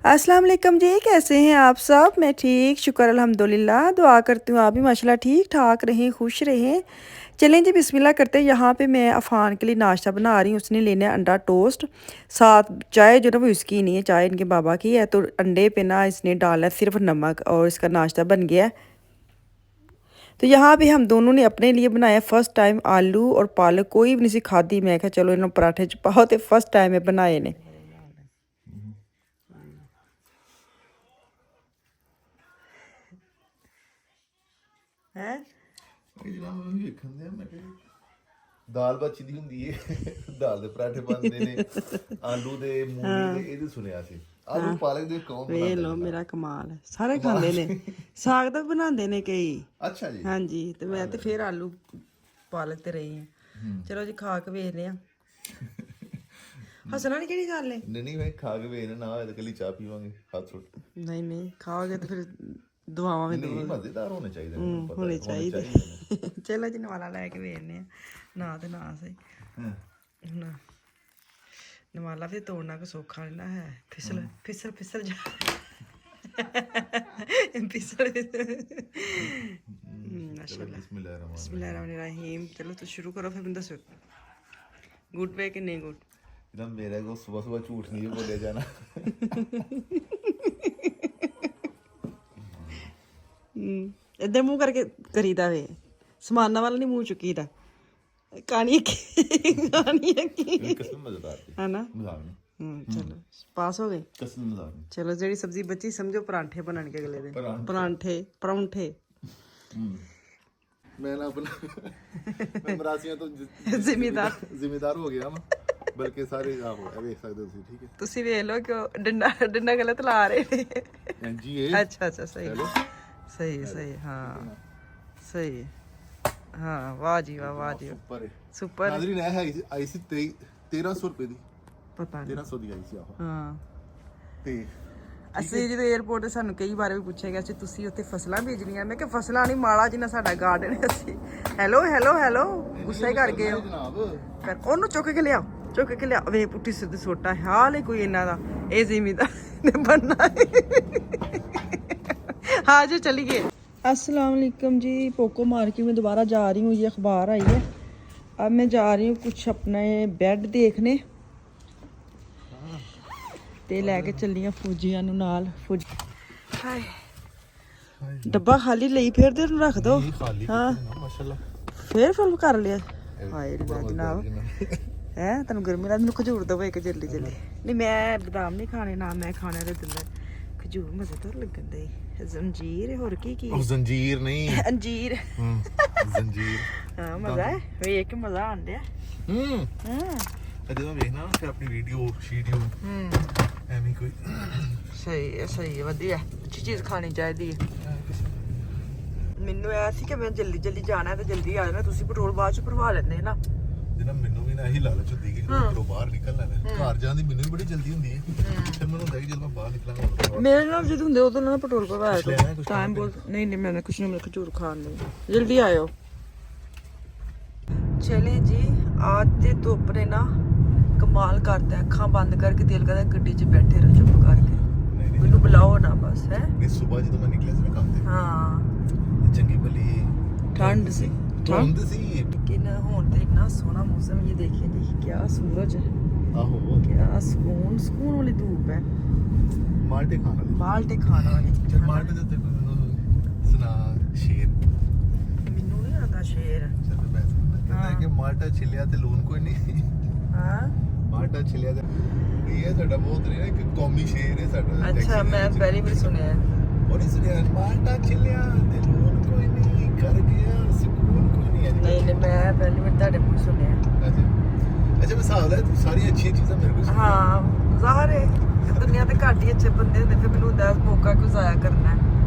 अस्सलाम वालेकुम जी, कैसे हैं आप सब? मैं ठीक, शुक्र अल्हम्दुलिल्लाह। दुआ करती हूँ आप भी माशाल्लाह ठीक ठाक रहें, खुश रहें। चलें जी बिस्मिल्लाह करते हैं। यहाँ पे मैं अफ़ान के लिए नाश्ता बना रही हूँ। उसने लेना है अंडा टोस्ट, साथ चाय जो ना वो इसकी नहीं है, चाय इनके बाबा की है। तो अंडे पे ना इसने डाला है सिर्फ नमक और इसका नाश्ता बन गया है। तो यहाँ पे हम दोनों ने अपने लिए बनाया फर्स्ट टाइम आलू और पालक, कोई भी नहीं सी खाधी। मैं कहा चलो इन्होंने पराठे च पाओ, तो फर्स्ट टाइम है बनाए ने। हैं ਦਾਲ ਬਚਦੀ ਹੁੰਦੀ ਏ ਦਾਲ ਦੇ ਪਰਾਠੇ ਬਣਦੇ ਨੇ ਆਲੂ ਦੇ ਮੂਲੀ ਦੇ ਇਹਦੇ ਸੁਣਿਆ ਸੀ ਆਲੂ ਪਾਲਕ ਦੇ ਕੌਣ ਵੇ ਬਣਾਉਂਦਾ ਲੋ ਮੇਰਾ ਕਮਾਲ ਹੈ, ਸਾਰੇ ਖਾਂਦੇ ਨੇ। ਸਾਗ ਤਾਂ ਬਣਾਉਂਦੇ ਨੇ ਕਈ। ਅੱਛਾ ਜੀ ਹਾਂਜੀ, ਤੇ ਮੈਂ ਤੇ ਫਿਰ ਆਲੂ ਪਾਲਕ ਤੇ ਰਹੀ ਹਾਂ। ਚਲੋ ਜੀ ਖਾ ਕੇ ਵੇਖਦੇ ਆ। ਹੱਸਣਾ ਨਹੀਂ ਕਿਹੜੀ ਗੱਲ ਹੈ? ਨਹੀਂ ਮੈਂ ਖਾ ਕੇ ਵੇਖ ਨਾ ਹੋਏ ਤਾਂ ਕੱਲੀ ਚਾਹ ਪੀਵਾਂਗੇ ਹੱਥ ਸੁੱਟ ਨਹੀਂ ਨਹੀਂ, ਖਾਓਗੇ ਤਾਂ ਫਿਰ ਦੁਆਵਾਂ ਵੀ ਨਹੀਂ ਮਜ਼ੇਦਾਰ ਹੋਣੇ ਚਾਹੀਦੇ ਨੇ ਦੋ ਹੋਣੇ ਚਾਹੀਦੇ। ਚਲੋ ਜੀ ਨਵਾਲਾ ਲੈ ਕੇ ਵੇਖਦੇ ਆ। ਨਾ ਤੇ ਨਾ ਸਹੀ ਨਾ ਨਵਾਲਾ ਵੀ ਤੋੜਨਾ ਕੋ ਸੌਖਾ ਨਹੀਂ ਨਾ ਹੈ। ਫਿਸਲ ਫਿਸਲ ਫਿਸਲ ਜਾ ਫਿਸਲ ਮਾਸ਼ਾਅੱਲਾ। ਬਿਸਮਿल्लाहिर्रहमानिर्रहीम। चलो तो शुरू करो, फिर दसो गुड वे कि नहीं गुड। ਇਹਦਾ ਮੇਰੇ ਕੋ ਸਵੇਰ ਸਵੇਰ ਝੂਠ ਨਹੀਂ ਬੋਲਿਆ ਜਾਣਾ। ਏਦਾਂ ਮੂੰਹ ਕਰਕੇ ਕਰੀਦਾ ਵੇ, ਸਮਾਨਾਂ ਵਾਲਾ ਨਹੀਂ ਮੂੰਹ ਚੁੱਕੀਦਾ। ਕਹਾਣੀ ਕਹਾਣੀ ਕੀ ਕਸਮ ਮਜ਼ੇਦਾਰ ਸੀ ਹੈ ਨਾ। ਮਜ਼ਾਕ ਨਹੀਂ ਚਲੋ ਪਾਸ ਹੋ ਗਏ। ਕਸਮ ਮਜ਼ਾਕ ਨਹੀਂ। ਚਲੋ ਜਿਹੜੀ ਸਬਜ਼ੀ ਬਚੀ ਸਮਝੋ ਪਰਾਂਠੇ ਬਣਨਗੇ ਅਗਲੇ ਦਿਨ। ਪਰਾਂਠੇ ਪਰੌਂਠੇ। ਮੈਂ ਨਾ ਆਪਣਾ ਮੈਂ ਮਰਾਸੀਆਂ ਤੋਂ ਜ਼ਿੰਮੇਦਾਰ ਹੋ ਗਿਆ ਵਾ, ਬਲਕਿ ਸਾਰੇ ਆਹੋ ਇਹ ਵੇਖ ਸਕਦੇ ਹੋ ਤੁਸੀਂ। ਠੀਕ ਹੈ, ਤੁਸੀਂ ਵੇਖ ਲਓ ਕਿ ਡੰਡਾ ਡੰਡਾ ਗਲਤ ਲਾ ਰਹੇ ਨੇ। ਹਾਂਜੀ ਇਹ ਅੱਛਾ ਅੱਛਾ ਸਹੀ ਸਹੀ ਸਹੀ ਹਾਂ ਸਹੀ ਹਾਂ। ਵਾਹ ਜੀ ਵਾਹ, ਵਾਹ ਜੀ ਸੁਪਰ ਹੈ ਸੁਪਰ। ਨਾਜ਼ਰੀਨ ਇਹ ਹੈਗੀ ਆਈ ਸੀ 1300 ਰੁਪਏ ਦੀ, ਪਤਾ ਨਹੀਂ 1300 ਦੀ ਆਈ ਸੀ ਆਹੋ। ਹਾਂ। ਤੇ ਅਸੀਂ ਜਦੋਂ 에어ਪੋਰਟ ਤੇ ਸਾਨੂੰ ਕਈ ਵਾਰ ਵੀ ਪੁੱਛਿਆ ਗਿਆ ਸੀ ਤੁਸੀਂ ਉੱਥੇ ਫਸਲਾਂ ਭੇਜਣੀਆਂ। ਮੈਂ ਕਿਹਾ ਫਸਲਾਂ ਨਹੀਂ, ਮਾਲਾ ਜਿੰਨਾ ਸਾਡਾ ਗਾਰਡਨ ਹੈ। ਅਸੀਂ ਹੈਲੋ ਹੈਲੋ ਹੈਲੋ ਗੁੱਸੇ ਕਰ ਗਏ ਹੋ। ਜਨਾਬ ਕਰ ਉਹਨੂੰ ਚੁੱਕ ਕੇ ਲਿਆਓ, ਚੁੱਕ ਕੇ ਲਿਆਓ। ਵੇ ਪੁੱਠੀ ਸਿੱਧੀ ਸੋਟਾ ਹਾਲ ਹੈ ਕੋਈ ਇਹਨਾਂ ਦਾ। ਇਹ ਜ਼ਿਮੀਦਾਰ ਨੇ ਬਣਨਾ हाँ जो चलिए। अस्सलाम वालेकुम जी। पोको मार्केट में दोबारा जा रही हूँ, ये अखबार आई है। अब मैं जा रही हूँ कुछ अपने बेड देखने ते लैके चली फौजियां नूं नाल। फौजी हाय डब्बा खाली लई फिर दे रख दो। हाँ फिर फिल्म कर लिया। हाय जनाब है तेन गर्मी लग। मैनू खजूर दो एक जल्दी जल्दी। नहीं मैं बदाम नहीं खाने, ना मैं खाने दे दिंदा खजूर। मजेदार लगन दे। जंजीर होर की जंजीर नहीं अंजीर। जंजीर हाँ मजा है, ਵੇਖ ਕੇ ਮਜ਼ਾ ਆਂਦਿਆ। ਜਦੋਂ ਵੇਖਣਾ ਫਿਰ ਆਪਣੀ ਵੀਡੀਓ ਸ਼ੀਡੀਓ ਐਵੇਂ ਕੋਈ ਸਹੀ ਹੈ ਵਧੀਆ। ਅੱਛੀ ਚੀਜ਼ ਖਾਣੀ ਚਾਹੀਦੀ ਹੈ। ਮੈਨੂੰ ਐ ਸੀ ਕਿ ਮੈਂ ਜਲਦੀ ਜਲਦੀ ਜਾਣਾ ਤੇ ਜਲਦੀ ਆ ਜਾਣਾ, ਤੁਸੀਂ ਪੈਟਰੋਲ ਬਾਅਦ ਚ ਭਰਵਾ ਲੈਂਦੇ ਨਾ। ਜਿਹੜਾ ਮੈਨੂੰ ਵੀ ਨਾ ਇਹੀ ਲਾਲਚ ਹੁੰਦੀ ਕਿ ਜਦੋਂ ਬਾਹਰ ਨਿਕਲਣਾ ਹੈ ਘਰ ਜਾਣ ਦੀ ਮੈਨੂੰ ਵੀ ਬੜੀ ਜਲਦੀ ਹੁੰਦੀ ਹੈ। ਫਿਰ ਮੈਨੂੰ ਹੁੰਦਾ ਕਿ ਜਦੋਂ ਮੈਂ ਬਾਹਰ ਨਿਕਲਾਂਗਾ ਮੇਰੇ ਨਾਲ ਜਦੋਂ ਹੁੰਦੇ ਉਦੋਂ ਨਾ ਪੈਟਰੋਲ ਭਰਵਾਇਆ ਕਰੋ। ਟਾਈਮ ਬਹੁਤ ਨਹੀਂ ਨਹੀਂ ਮੈਂ ਕੁਛ ਨਹੀਂ, ਖਜੂਰ ਖਾਣ ਨਹੀਂ। ਜਲਦੀ ਆਇਓ। ਚਲੇ ਜੀ आज ਤੇ ਧੁੱਪ ਨੇ ਨਾ ਕਮਾਲ ਕਰਤਾ। ਅੱਖਾਂ ਬੰਦ ਕਰਕੇ ਦਿਲ ਕਰਦਾ ਗੱਡੀ 'ਚ ਬੈਠੇ ਰਹੋ ਚੁੱਪ ਕਰਕੇ, ਮੈਨੂੰ ਬੁਲਾਓ ਨਾ ਬਸ। ਹੈ ਨਹੀਂ ਸਵੇਰ ਜਦੋਂ ਮੈਂ ਨਿਕਲਿਆ ਸੀ ਕੰਮ ਤੇ ਹਾਂ ਚੰਗੀ ਭਲੀ ਠੰਡ ਸੀ ਸੀ ਕਿ ਨਾ। ਹੁਣ ਤੇ ਇੰਨਾ ਸੋਹਣਾ ਮੌਸਮ, ਇਹ ਦੇਖिए जी क्या सूरज है, ਆਹੋ क्या सुकून वाली धूप है। ਮਾਲਟੇ ਖਾਣ ਵਾਲੀ ਮਾਲਟੇ ਖਾਣ ਵਾਲੀ। ਚਲ ਮਾਲਟੇ ਦੇ ਉੱਤੇ ਕੋਈ ਮੈਨੂੰ ਸੁਣਾ ਸ਼ੇਰ। ਮੈਨੂੰ ਨਹੀਂ ਆਉਂਦਾ ਸ਼ੇਰ। ਚਲ ਮੈਂ ਕਹਿੰਦਾ ਕਿ ਮਾਲਟਾ ਛਿਲਿਆ ਤੇ ਲੂਣ ਕੋਈ ਨਹੀਂ। ਹਾਂ ਮਾਲਟਾ ਛਿਲਿਆ ਤੇ ਇਹ ਸਾਡਾ ਬਹੁਤ ਰਿਹਾ ਕਿ ਕੌਮੀ ਸ਼ੇਰ ਹੈ ਸਾਡਾ। ਅੱਛਾ ਮੈਂ ਪਹਿਲੀ ਵਾਰ ਸੁਣਿਆ। ਉਹ ਨਹੀਂ ਸੁਣਿਆ ਮਾਲਟਾ ਛਿਲਿਆ ਤੇ ਲੂਣ ਕੋਈ ਨਹੀਂ ਕਰ ਗਿਆ ਸਕੂਨ ਕੋਈ ਨਹੀਂ। ਨਹੀਂ ਮੈਂ ਪਹਿਲੀ ਵਾਰ ਤੁਹਾਡੇ ਮੂੰਹ ਸੁਣਿਆ। ਅੱਛਾ ਮੈਂ ਹਿਸਾਬ ਲਾਇਆ ਤੂੰ ਸਾਰੀਆਂ ਅੱਛੀਆਂ ਚੀਜ਼ਾਂ ਮੇਰੇ ਕੋਲ ਹਾਂ ਜ਼ਾਹਰ ਹੈ ਦੁਨੀਆ ਤੇ ਘੱਟ ਹੀ ਅੱਛੇ ਬੰਦੇ ਹੁੰਦੇ। ਫਿਰ ਮੈਨੂੰ ਹੁੰਦਾ ਮੌਕਾ ਕਿਉਂ ਜ਼ਾਇਆ ਕਰਨਾ,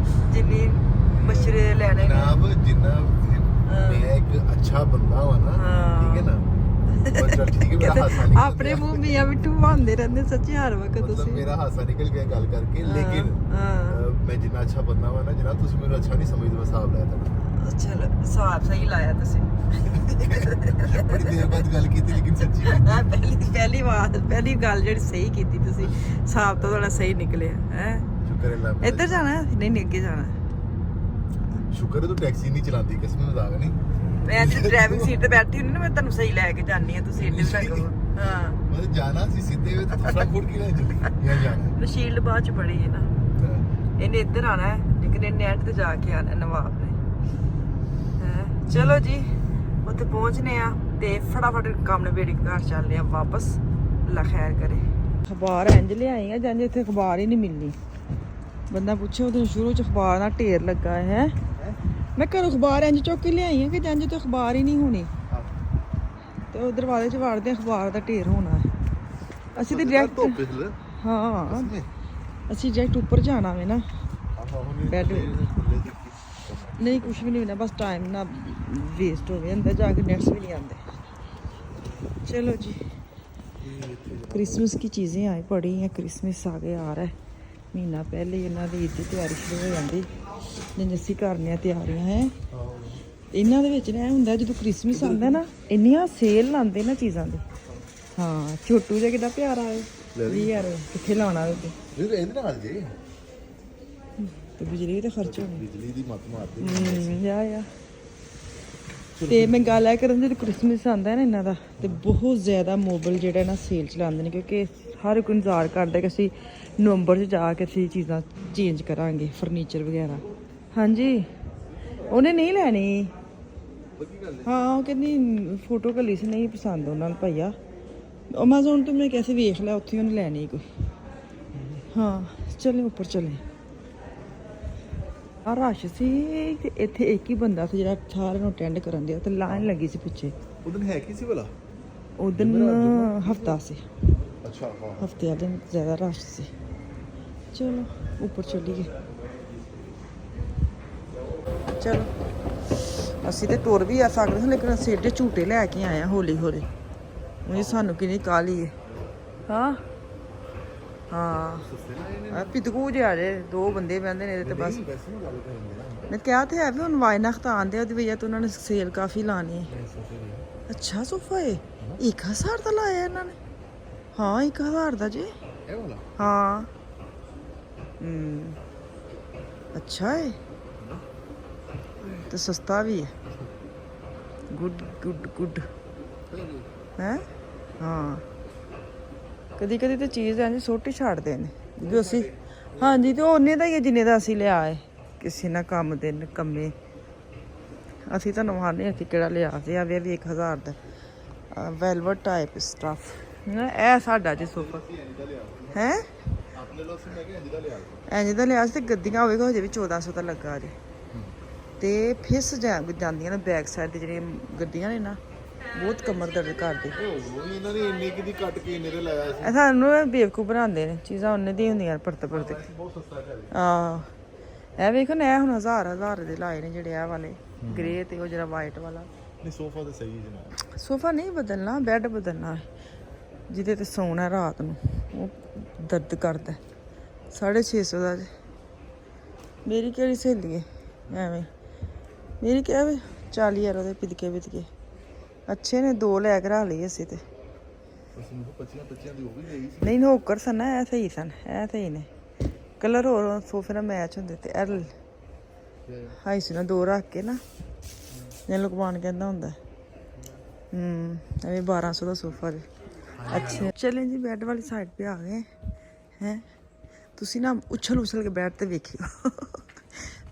ਜਿੰਨੀ ਮਸ਼ਰੇ ਲੈਣੇ ਜਨਾਬ ਜਿੰਨਾ ਮੈਂ ਇੱਕ ਅੱਛਾ ਬੰਦਾ ਹਾਂ ਨਾ, ਠੀਕ ਹੈ ਨਾ। ਠੀਕ ਹੈ ਮੇਰਾ ਹਾਸਾ ਨਿਕਲ ਆਪਣੇ ਮੂੰਹ ਮੀਆਂ ਮਿੱਠੂ ਭਾਂਦੇ ਰਹਿੰਦੇ ਸੱਚੀ ਹਰ ਵਕਤ ਮਤਲਬ ਤੁਸੀਂ। ਮੇਰਾ ਹਾਸਾ ਨਿਕਲ ਗਿਆ ਗੱਲ ਕਰਕੇ, ਲੇਕਿਨ ਮੈਂ ਜਿੰਨਾ ਅੱਛਾ ਬੰਦਾ ਹਾਂ ਨਾ ਜਨਾਬ ਤੁਸੀਂ ਮੈਨੂੰ ਅੱਛਾ ਨਹੀਂ ਸਮਝਦੇ। ਮੈਂ ਹਿਸਾਬ ਲਾਇਆ ਤਾਂ ਚਲੋ ਹਿਸਾਬ ਸਹੀ ਲਾਇਆ ਤੁਸੀਂ ਬੜੀ ਦੇਰ ਬਾਅਦ ਗੱਲ ਕੀਤੀ ਲੇਕਿਨ ਸੱਚੀ ਪਹਿਲੀ ਗੱਲ ਜਿਹੜੀ ਸਹੀ ਕੀਤੀ ਤੁਸੀਂ, ਹਿਸਾਬ ਤਾਂ ਤੁਹਾਡਾ ਸਹੀ ਨਿਕਲਿਆ ਹੈ। ਸ਼ੁਕਰ ਹੈ ਅੱਲਾਹ ਦਾ। ਇੱਧਰ ਜਾਣਾ ਹੈ? ਨਹੀਂ ਅੱਗੇ ਜਾਣਾ। ਸ਼ੁਕਰ ਹੈ ਤੂੰ ਟੈਕਸੀ ਨਹੀਂ ਚਲਾਉਂਦੀ, ਕਿਸਮ ਮਜ਼ਾਕ ਨਹੀਂ। ਮੈਂ ਅੱਜ ਡਰਾਈਵਿੰਗ ਸੀਟ ਤੇ ਬੈਠੀ ਹੁੰਦੀ ਨਾ, ਮੈਂ ਤੁਹਾਨੂੰ ਸਹੀ ਲੈ ਕੇ ਜਾਣੀ ਆ, ਤੁਸੀਂ ਇੱਧਰ ਤੱਕ। ਹਾਂ ਮਤਲਬ ਜਾਣਾ ਸੀ ਸਿੱਧੇ ਵੇ ਤਾਂ ਥੋੜਾ ਫੁੱਟ ਕੇ ਲੈ ਚੱਲੀ ਜਾਂ ਜਾਣਾ। ਸ਼ੀਲਡ ਬਾਅਦ ਚ ਪੜੀ ਹੈ ਨਾ, ਇਹਨੇ ਇੱਧਰ ਆਣਾ ਹੈ ਲੇਕਿਨ ਇਹਨੇ ਐਂਡ ਤੇ ਜਾ ਕੇ ਆਣਾ ਨਵਾਬ ਨੇ। ਚਲੋ ਜੀ ਉੱਥੇ ਪਹੁੰਚਨੇ ਆ ਤੇ ਫਟਾਫਟ ਕੰਮ ਨਿਬੇੜ ਕੇ ਘਰ ਚੱਲਦੇ ਆ ਵਾਪਸ। ਅੱਲਾ ਖੈਰ ਕਰੇ। ਅਖਬਾਰ ਇੰਜ ਲਿਆਈ ਆ ਜਾਂ ਇੱਥੇ ਅਖਬਾਰ ਹੀ ਨਹੀਂ ਮਿਲਣੀ। ਬੰਦਾ ਪੁੱਛੇ ਉਹਦੇ ਸ਼ੁਰੂ ਚ ਅਖਬਾਰ ਦਾ ਢੇਰ ਲੱਗਾ ਹੈ। ਮੈਂ ਘਰੋਂ ਅਖਬਾਰ ਇੰਜ ਚੁੱਕ ਕੇ ਲਿਆਈ ਆ ਕਿ ਜਾਂ ਤੇ ਅਖਬਾਰ ਹੀ ਨਹੀਂ ਹੋਣੀ, ਤੇ ਉਹ ਦਰਵਾਜ਼ੇ 'ਚ ਵੜਦੇ ਅਖਬਾਰ ਦਾ ਢੇਰ ਹੋਣਾ ਹੈ। ਅਸੀਂ ਤੇ ਡਾਇਰੈਕਟ ਹਾਂ ਅਸੀਂ ਡਾਇਰੈਕਟ ਉੱਪਰ ਜਾਣਾ ਵੇ ਨਾ ਬੈੱਡ। ਨਹੀਂ ਕੁਛ ਵੀ ਨਹੀਂ ਹੋਣਾ, ਬਸ ਟਾਈਮ ਨਾ ਵੇਸਟ ਹੋਵੇ, ਅੰਦਰ ਜਾ ਕੇ ਨੈਟਸ भी नहीं आते। चलो जी क्रिसमस की चीज़ें आई पड़ी हैं। क्रिसमस आगे आ रहा है, महीना पहले इन्हों की ईद की तैयारी शुरू हो जाती जिंज असी करने तैयारियां है। इन्हों के ना होंगे जो क्रिसमस आता ना, इन्नियां सेल लाते ना चीज़ों की। हाँ छोटू जिहा कितना प्यारा है, 20,000 कितने लाना तो बिजली भी तो खर्च होनी। ਬਿਜਲੀ ਦੀ ਮੱਤ ਮਾਰਦੇ ਯਾ ਤੇ ਮੈਂ ਗੱਲ ਇਹ ਕਰਨ, ਜਦੋਂ ਕ੍ਰਿਸਮਸ ਆਉਂਦਾ ਹੈ ਨਾ ਇਹਨਾਂ ਦਾ, ਤੇ ਬਹੁਤ ਜ਼ਿਆਦਾ ਮੋਬਾਈਲ ਜਿਹੜਾ ਨਾ ਸੇਲ ਚਲਾਉਂਦੇ ਨੇ, ਕਿਉਂਕਿ ਹਰ ਕੋਈ ਇੰਤਜ਼ਾਰ ਕਰਦਾ ਕਿ ਅਸੀਂ ਨਵੰਬਰ 'ਚ ਜਾ ਕੇ ਅਸੀਂ ਚੀਜ਼ਾਂ ਚੇਂਜ ਕਰਾਂਗੇ, ਫਰਨੀਚਰ ਵਗੈਰਾ। ਹਾਂਜੀ ਉਹਨੇ ਨਹੀਂ ਲੈਣੀ। ਹਾਂ ਉਹ ਕਹਿੰਦੀ ਫੋਟੋ ਘੱਲੀ ਸੀ, ਨਹੀਂ ਪਸੰਦ ਉਹਨਾਂ ਨੂੰ ਭਈਆ। ਅਮਾਜ਼ੋਨ ਤੋਂ ਮੈਂ ਕਿਹਾ ਵੇਖ ਲਿਆ, ਉੱਥੇ ਉਹਨੇ ਲੈਣੀ ਕੋਈ। ਹਾਂ ਚਲੇ ਉੱਪਰ ਚਲੇ। ਆ ਰਸ਼ ਸੀ ਤੇ ਇੱਥੇ ਇੱਕ ਹੀ ਬੰਦਾ ਸੀ ਜਿਹੜਾ ਸਾਰਿਆਂ ਨੂੰ ਅਟੈਂਡ ਕਰਨ ਦਿਆ, ਤੇ ਲਾਈਨ ਲੱਗੀ ਸੀ ਪਿੱਛੇ। ਉਦੋਂ ਹੈ ਕੀ ਸੀ ਭਲਾ? ਉਦੋਂ ਹਫਤਾ ਸੀ। ਅੱਛਾ ਹਾਂ ਹਫਤੇ ਵਾਲੇ ਦਿਨ ਜ਼ਿਆਦਾ ਰਸ਼ ਸੀ। ਚਲੋ ਉੱਪਰ ਚੱਲੀਏ। ਚਲੋ ਅਸੀਂ ਤੇ ਟੁਰ ਵੀ ਆ ਸਕਦੇ ਹਾਂ, ਲੇਕਿਨ ਅਸੀਂ ਏਡੇ ਝੂਟੇ ਲੈ ਕੇ ਆਏ ਹਾਂ ਹੌਲੀ ਹੌਲੀ। ਉਹ ਸਾਨੂੰ ਕਿੰਨੀ ਕਾਹਲੀ ਹੈ। ਹਾਂ ਹਾਂ ਪਿਤਕੂ ਜੇ ਆ ਜੇ, 2 ਬੰਦੇ ਬਹਿੰਦੇ ਨੇ ਇਹਦੇ ਤੇ ਬਸ। ਮੈਂ ਕਿਹਾ ਤੇ ਹੈ ਵੀ ਹੁਣ ਵਾਇਨਖ ਤਾਂ ਆਉਂਦੇ ਉਹਦੀ ਵਜ੍ਹਾ ਤੋਂ ਉਹਨਾਂ ਨੇ ਸੇਲ ਕਾਫੀ ਲਾਣੀ ਹੈ। ਅੱਛਾ ਸੋਫਾ ਹੈ 1000 ਦਾ ਲਾਇਆ ਇਹਨਾਂ ਨੇ। ਹਾਂ 1000 ਦਾ ਜੀ। ਹਾਂ ਅੱਛਾ ਹੈ ਤੇ ਸਸਤਾ ਵੀ ਹੈ। ਗੁੱਡ ਗੁੱਡ ਗੁੱਡ ਹੈ। ਹਾਂ ਕਦੀ ਕਦੀ ਤਾਂ ਚੀਜ਼ ਐਂ ਸੁੱਟ ਹੀ ਛੱਡਦੇ ਨੇ ਜੋ ਅਸੀਂ। ਹਾਂਜੀ ਤੇ ਉਹਨੇ ਦਾ ਹੀ ਹੈ ਜਿੰਨੇ ਦਾ ਅਸੀਂ ਲਿਆ ਹੈ। ਕਿਸੇ ਨਾ ਕੰਮ ਦੇ ਨਕੰਮੇ ਅਸੀਂ ਤਾਂ ਨਵਾਨੇ ਅਸੀਂ ਕਿਹੜਾ ਲਿਆ ਸੀ। ਆ ਵੀ 1000 ਦਾ ਵੈਲਵਟ ਟਾਈਪ ਸਟਫ। ਇਹ ਸਾਡਾ ਜੀ ਸੋਫਾ ਹੈ ਇੰਜ ਦਾ ਲਿਆ ਸੀ, ਤੇ ਗੱਦੀਆਂ ਹੋਵੇਗਾ ਹਜੇ ਵੀ 1400 ਦਾ ਲੱਗਾ ਜੀ। ਤੇ ਫਿਸ ਜਾਂਦੀਆਂ ਨੇ ਬੈਕ ਸਾਈਡ ਤੇ ਜਿਹੜੀਆਂ ਗੱਦੀਆਂ ਨੇ ਨਾ, ਬਹੁਤ ਕਮਰ ਦਰਦ ਕਰਦੀ। ਇਹਨਾਂ ਨੇ ਇੰਨੇ ਕਿਦੀ ਕੱਟ ਕੇ ਇਹਨੇ ਲਾਇਆ ਸੀ। ਸਾਨੂੰ ਬੇਵਕੂਫ ਬਣਾਉਂਦੇ ਨੇ, ਚੀਜ਼ਾਂ ਉਹਨੇ ਦੀਆਂ ਹੁੰਦੀਆਂ ਪਰਤ ਪਰਤ। ਬਹੁਤ ਸਸਤਾ ਹੈ। ਇਹ ਵੇਖੋ ਨਾ, ਇਹ ਹੁਣ 1000 ਦੇ ਲਾਏ ਨੇ ਜਿਹੜੇ ਇਹ ਵਾਲੇ ਗ੍ਰੇ ਤੇ ਉਹ ਜਿਹੜਾ ਵਾਈਟ ਵਾਲਾ। ਨਹੀਂ ਸੋਫਾ ਤਾਂ ਸਹੀ ਜਨਾਬ। ਸੋਫਾ ਨਹੀਂ ਬਦਲਣਾ, ਬੈੱਡ ਬਦਲਣਾ ਹੈ ਜਿਹਦੇ ਤੇ ਸੌਣਾ ਰਾਤ ਨੂੰ, ਉਹ ਦਰਦ ਕਰਦਾ। 650 ਦਾ ਜੀ। ਮੇਰੀ ਕਿਹੜੀ ਸਹੇਲੀ ਹੈ ਐਵੇਂ, ਮੇਰੀ ਕਿਹਾ ਵੀ 40,000 ਉਹਦੇ ਪਿਦਕੇ ਪਿਦਕੇ ਅੱਛੇ ਨੇ। 2 ਲੈ ਕੇ ਰੱਖ ਲਈ ਅਸੀਂ ਤੇ। ਨਹੀਂ ਨੌਕਰ ਸਨ ਨਾ, ਇਹ ਸਹੀ ਸਨ, ਇਹ ਸਹੀ ਨੇ ਕਲਰ। ਹੋਰ ਸੋਫੇ ਨਾਲ ਮੈਚ ਹੁੰਦੇ ਤੇ ਐਲ ਹਾਈ ਸੀ ਨਾ 2 ਰੱਖ ਕੇ ਨਾ, ਜਿਵੇਂ ਲੁਕਮਾਨ ਕਹਿੰਦਾ ਹੁੰਦਾ। ਇਹ 1200 ਦਾ ਸੋਫਾ ਜੀ। ਅੱਛਾ ਚਲੇ ਜੀ ਬੈੱਡ ਵਾਲੀ ਸਾਈਡ पे ਆ ਗਏ हैं। ਤੁਸੀਂ ਨਾ ਉਛਲ ਕੇ ਬੈੱਡ ਤੇ ਵੇਖਿਓ।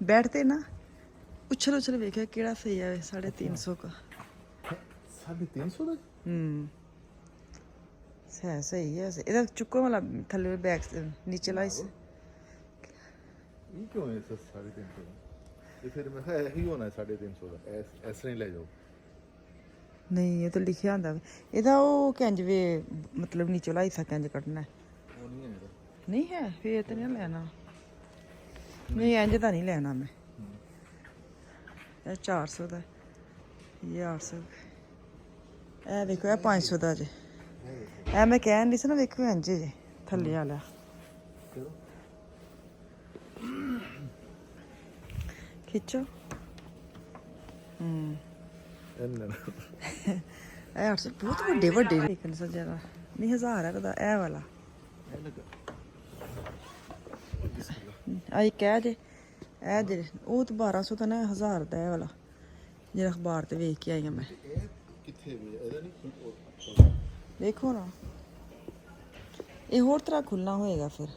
ਬੈੱਡ ਤੇ ਨਾ ਉਛਲ ਵੇਖਿਓ ਕਿਹੜਾ ਸਹੀ ਹੈ। 350 का 350 ਦਾ। ਸਹੀ ਹੈ। ਇਹਦਾ ਚੁੱਕੋ ਵਾਲਾ ਥੱਲੇ ਬੈਕ ਨੀਚੇ ਲਾਈ ਸੀ। ਇਹ ਕਿਉਂ ਹੈ 350 ਦਾ? ਇਹ ਫਿਰ ਮੈਂ ਕਿਹਾ ਇਹੀ ਹੋਣਾ 350 ਦਾ। ਇਸ ਤਰ੍ਹਾਂ ਹੀ ਲੈ ਜਾਓ। ਨਹੀਂ ਇਹ ਤਾਂ ਲਿਖਿਆ ਹੁੰਦਾ ਇਹਦਾ, ਉਹ ਕੰਜ ਵੇ ਮਤਲਬ ਨੀਚੇ ਲਾਈ ਸਕੰਜ ਕੱਢਣਾ। ਉਹ ਨਹੀਂ ਹੈ ਨਹੀਂ ਹੈ ਫੇਰ ਤੇ ਨਹੀਂ ਲੈਣਾ। ਨਹੀਂ ਇੰਜ ਤਾਂ ਨਹੀਂ ਲੈਣਾ ਮੈਂ। ਇਹ 400 ਦਾ, ਇਹ 800। ਇਹ ਵੇਖੋ ਇਹ 500 ਦਾ ਜੇ। ਇਹ ਮੈਂ ਕਹਿਣ ਦੀ ਸੀ ਨਾ, ਵੇਖੋ ਇੰਜ ਜੇ ਥੱਲੇ ਵਾਲਾ। ਖਿੱਚੋ ਇਹਨਾਂ ਇਹ 800 ਬਹੁਤ ਵੱਡੇ ਵੱਡੇ ਦੇਖਣ ਸਜਣਾ ਨਹੀਂ 1000 ਰੁਪਏ ਦਾ ਇਹ ਵਾਲਾ ਇਹ ਲੱਗਾ ਆਈ ਕਹਿ ਜੇ ਇਹ ਜਿਹੜੇ ਉਹ ਤਾਂ 1200 ਦਾ ਨਾ 1000 ਦਾ ਇਹ ਵਾਲਾ ਜਿਹੜਾ ਅਖਬਾਰ ਤੇ ਵੇਖ ਕੇ ਆਈ ਹਾਂ ਮੈਂ ਇਹ ਕਿੱਥੇ ਵੀ ਇਹਦਾ ਨਹੀਂ ਦੇਖੋ ਨਾ ਇਹ ਹੋਰ ਤਰ੍ਹਾਂ ਖੁੱਲਣਾ ਹੋਏਗਾ ਫਿਰ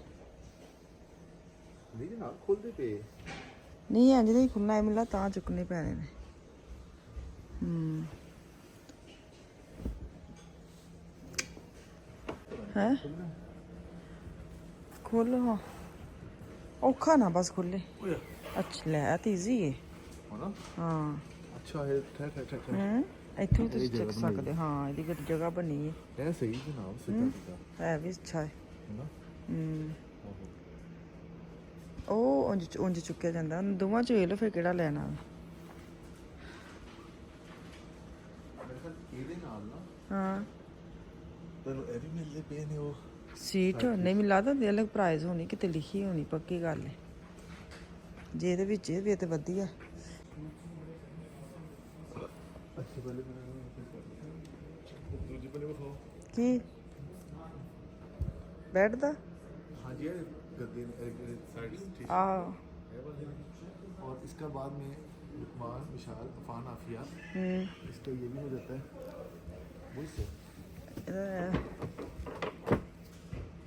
ਨਹੀਂ ਨਾ ਖੁੱਲਦੇ ਪਏ ਨਹੀਂ ਇੰਜ ਨਹੀਂ ਖੁੱਲਣਾ ਹੈ ਮਿਲਾ ਤਾਂ ਚੁੱਕਣੇ ਪੈਣੇ ਨੇ ਹੈ ਖੋਲੋ ਹਾਂ ਔਖਾ ਨਾ ਬਸ ਖੁੱਲੇ ਅੱਛਾ ਲੈ ਤੇ ਈਜ਼ੀ ਹੈ ਹਨਾ ਹਾਂ ਅੱਛਾ ਇਹ ਠਹਿਰ ਇੱਥੋਂ ਵੀ ਤੁਸੀਂ ਚੱਕ ਸਕਦੇ ਹਾਂ ਇਹਦੀ ਵੀ ਜਗ੍ਹਾ ਬਣੀ ਹੈ ਇਹ ਸਹੀ ਜਨਾਬ ਸਿੱਧਾ ਸਿੱਧਾ ਹੈ ਵੀ ਅੱਛਾ ਹੈ ਹਨਾ ਉਹ ਉਂਝ ਚੁੱਕਿਆ ਜਾਂਦਾ ਦੋਵਾਂ ਚ ਵੇਖ ਲਓ ਫਿਰ ਕਿਹੜਾ ਲੈਣਾ ਇਹਦੇ ਨਾਲ ਨਾ ਹਾਂ ਤੈਨੂੰ ਇਹ ਵੀ ਮਿਲਦੇ ਪਏ ਨੇ ਉਹ ਸੀਟ ਨਹੀਂ ਮੈਨੂੰ ਲੱਗਦਾ ਦੇ ਅਲੱਗ ਪ੍ਰਾਈਸ ਹੋਣੀ ਕਿਤੇ ਲਿਖੀ ਹੋਣੀ ਪੱਕੀ ਗੱਲ ਹੈ ਜੇ ਇਹਦੇ ਵਿੱਚ ਇਹ ਵੀ ਤੇ ਵਧੀਆ ਅੱਛਾ ਪਹਿਲੇ ਦੂਜੀ ਪਹਿਲੇ ਵਿਖਾਓ ਕੀ ਬੈੱਡ ਦਾ हाँ जी गद्दे साइड ठीक आ है और इसका बाद में लुकमान विशाल अफान आफिया इसका ये भी हो जाता है वही से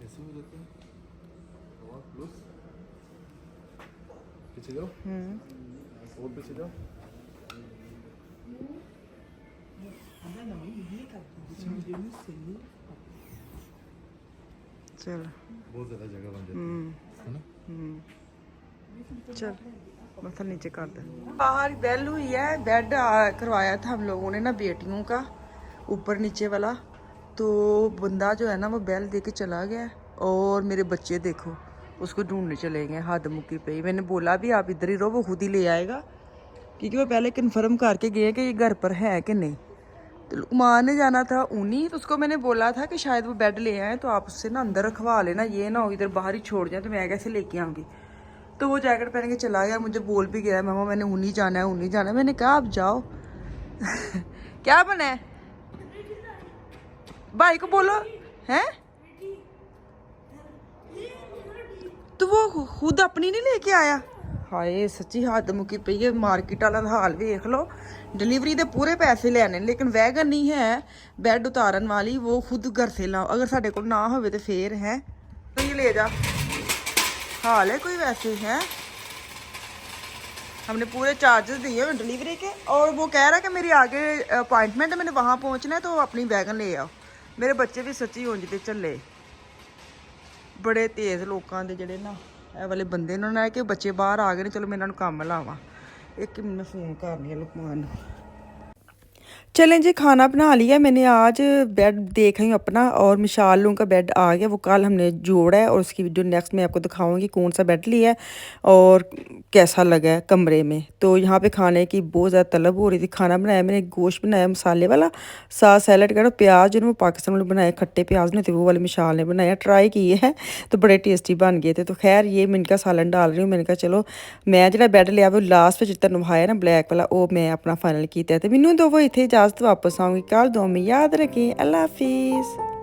ऐसे हो जाता है और प्लस पीछे जाओ और पीछे जाओ चल बहुत ज़्यादा जगह बन जाती है ना चल मत्था नीचे कर दे बाहर बेल हुई है बेड करवाया था हम लोगों ने ना बेटियों का ऊपर नीचे वाला तो बंदा जो है ना वो बेल दे के चला गया और मेरे बच्चे देखो उसको ढूंढने चले गए हद मुक्की पे मैंने बोला भी आप इधर ही रहो वो खुद ही ले आएगा क्योंकि वो पहले कन्फर्म करके गए कि ये घर पर है कि नहीं तो लुकमान ने जाना था उन्हीं तो उसको मैंने बोला था कि शायद वो बेड ले आए तो आप उससे ना अंदर रखवा लेना ये ना हो इधर बाहर ही छोड़ जाए तो मैं कैसे लेके आऊँगी तो वो जैकेट पहन के चला गया मुझे बोल भी गया मामा मैंने उन्हीं जाना है उन्हीं जाना है मैंने कहा आप जाओ क्या बना है भाई को बोलो हैं तो वो खुद अपनी नहीं लेके आया हाय सच्ची हद मुकी पई है मार्केट वाला हाल वेख लो डिलीवरी दे पूरे पैसे लेने लेकिन वैगन नहीं है बेड उतारन वाली वो खुद घर से लाओ अगर साढ़े को ना हो तो फिर है तो ये ले जा हाल है कोई वैसे है हमने पूरे चार्जेस दिए हुए डिलीवरी के और वो कह रहा है कि मेरी आगे अपॉइंटमेंट है मैंने वहाँ पहुँचना है तो अपनी वैगन ले आओ मेरे बच्चे भी सच्ची ਉਂਝ ਤੇ ਚੱਲੇ बड़े तेज़ लोगों के ਜਿਹੜੇ ਨਾ ਇਹ ਵਾਲੇ ਬੰਦੇ ਉਹਨਾਂ ਨੇ ਕਿ ਬੱਚੇ ਬਾਹਰ ਆ ਗਏ ਨੇ ਚਲੋ ਮੈਂ ਇਹਨਾਂ ਨੂੰ ਕੰਮ ਲਾਵਾਂ एक मिनट में फ़ोन करनी है लुकमान चलें जी खाना बना लिया मैंने आज बेड देख रही हूँ अपना और मिशाल लोगों का बेड आ गया वो कल हमने जोड़ा है और उसकी वीडियो नेक्स्ट मैं आपको दिखाऊंगी कौन सा बेड लिया है और कैसा लगा है कमरे में तो यहाँ पे खाने की बहुत ज़्यादा तलब हो रही थी खाना बनाया मैंने गोश्त बनाया मसाले वाला साथ सैलड का प्याज जो पाकिस्तान में बनाए खट्टे प्याज नहीं थे वो वाले मिशाल ने बनाया ट्राई किए हैं तो बड़े टेस्टी बन गए थे तो खैर ये मैं इनका सालन डाल रही हूँ मैंने कहा चलो मैं जो बेड लिया वो लास्ट में जितना नभाया ना ब्लैक वाला वो मैं अपना फाइनल किया तो मैनू दो वो इतने इजाज़त वापस आऊँगी कल दो में याद रखें अल्लाह हाफिज़।